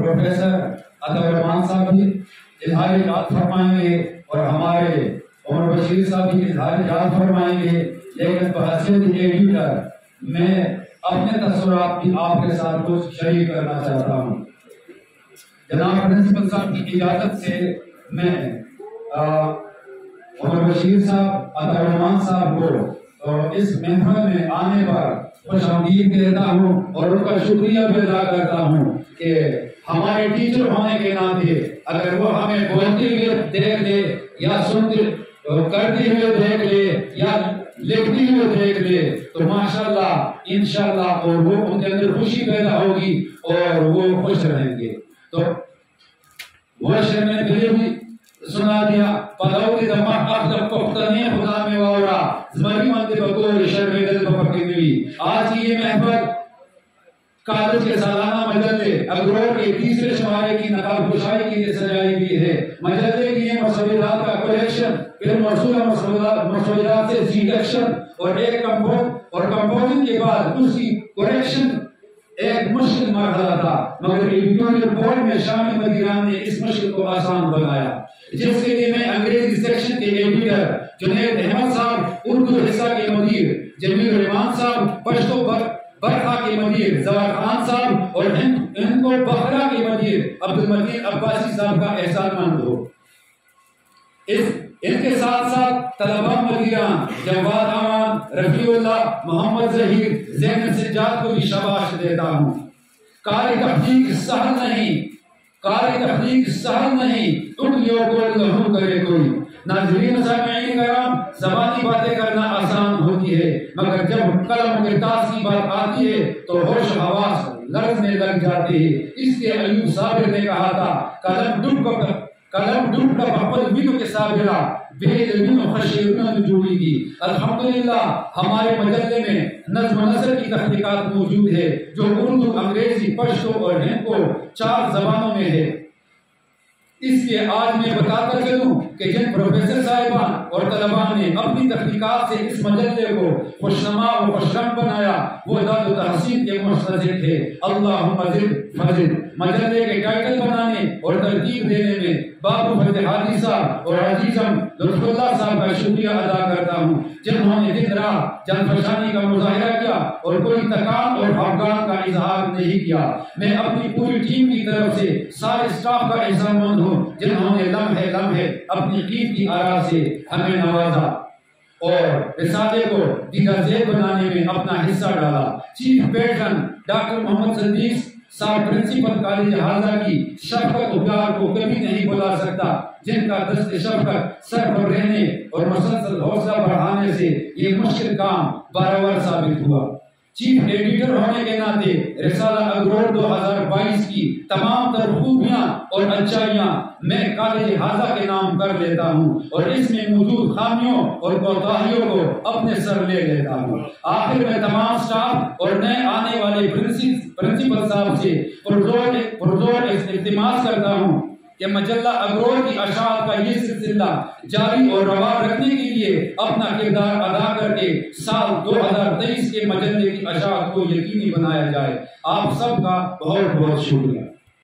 Professor عطا الرحمان صاحب بھی اظہار خیال فرمائیں گے اور ہمارے عمر بشیر صاحب بھی اظہار خیال فرمائیں گے، لیکن بحیثیت ایڈیٹر میں اپنے تاثرات بھی آپ کے ساتھ کچھ شریک کرنا چاہتا ہوں۔ جناب پرنسپل صاحب کی اجازت سے میں عمر بشیر صاحب، عطا الرحمان صاحب کو اس محفل میں آنے پر خوش آمدید کہتا ہوں اور ان کا شکریہ بھی ادا کرتا ہوں کہ ہمارے ٹیچر ہونے کے ناطے اگر وہ ہمیں بولتے ہوئے دیکھ لے یا سنتے کرتے ہوئے دیکھ لے یا لکھتے ہوئے دیکھ لے تو ماشاءاللہ انشاءاللہ اور وہ ان کے اندر خوشی پیدا ہوگی اور وہ خوش رہیں گے۔ تو وہ شعر میں پہلے بھی سنا دیا، پلو کی دمہ اخلق پختنے خدا میں وورا زمری مندے بکور شعر میں دل بپکی نوی۔ آج کی یہ محفل کالج کے سالانہ مجلے اگرور کے تیسرے شمارے کی نقاب کشائی کے لیے سجائی گئی ہے۔ مجلے کی یہ مسودات کا کلیکشن پھر مرسولہ مسودات سے سیلیکشن اور ایک کمپوزنگ کے بعد اس کی کریکشن ایک مشکل مرحلہ تھا، مگر ایڈیٹوریل بورڈ میں شامی مدیران نے اس مشکل کو آسان بنایا، جس کے لیے میں انگریزی سیکشن کے ایڈیٹر جنید احمد صاحب، اردو حصہ کے مدیر جمیل الرحمان صاحب، پشتو برخا کے مدیر زوار خان صاحب اور ہند کو بخرا کے مدیر عبدالمجید عباسی صاحب کا احسان مند ہو۔ ان کے ساتھ ساتھ طلبہ مدیران جواد امان، رفیع اللہ، محمد ظہیر، زین سجاد کو بھی شاباش دیتا ہوں۔ کاری تحقیق سہل نہیں، ٹوٹیوں کو لہو کرے کوئی۔ ناظرین سامعین کرام، زبانی باتیں کرنا آسان ہوتی ہے، مگر جب قلم و کرتاس کی بات آتی ہے تو ہوش حواس لرزنے لگ جاتے ہیں۔ اس کے ایوب صابر نے کہا تھا، قلم ڈوب کا بحبت وینو کے صابرہ بے علمین خشیرون جوڑی گی۔ الحمدللہ ہمارے مجلے میں نظم و نثر کی تحقیقات موجود ہے جو اردو، انگریزی، پشتو اور ہند کو 4 زبانوں میں ہے۔ اس لیے آج میں بتا کر چلوں کہ جن پروفیسر صاحبان اور طلباء نے اپنی تحقیقات سے اس مجلے کو خوشنما و خوشرنگ بنایا وہ داد و تحسین کے مستحق تھے۔ اللہم زد فزد۔ مجلے کے ٹائٹل بنانے اور ترتیب دینے میں بابو فتح حاجی صاحب اور عزیزم لطف اللہ صاحب کا شکریہ ادا کرتا ہوں، جنہوں نے دن رات جانفشانی کا مظاہرہ کیا اور کوئی تکان اور افغان کا اظہار نہیں کیا۔ میں اپنی پوری ٹیم کی طرف سے سارے اسٹاف کا احسان مند ہوں جنہوں نے لمحے لمحے اپنی قیمتی آرا سے ہمیں نوازا اور رسالے کو دیگر زیب بنانے میں اپنا حصہ ڈالا۔ چیف پیٹرن ڈاکٹر محمد صدیق صاحب پرنسپل کالج حاضہ کی شفقت و پیار کو کبھی نہیں بھلا سکتا، جن کا دست شفقت سر پر رہنے اور مسلسل حوصلہ بڑھانے سے یہ مشکل کام بارآور ثابت ہوا۔ چیف ایڈیٹر ہونے کے ناطے رسالہ اگرور 2022 کی تمام تر خوبیاں اور اچھائیاں میں کالج حاضہ کے نام کر لیتا ہوں اور اس میں موجود خامیوں اور کوتاہیوں کو اپنے سر لے لیتا ہوں۔ آخر میں تمام سٹاف اور نئے آنے والے پرنسپل صاحب سے پرزور التماس کرتا ہوں کہ مجلہ اگرور کی اشاعت کا یہ سلسلہ جاری اور رواں رکھنے کے لیے اپنا کردار ادا کر کے سال 2023 کے مجلے کی اشاعت کو یقینی بنایا جائے۔ آپ سب کا بہت بہت شکریہ۔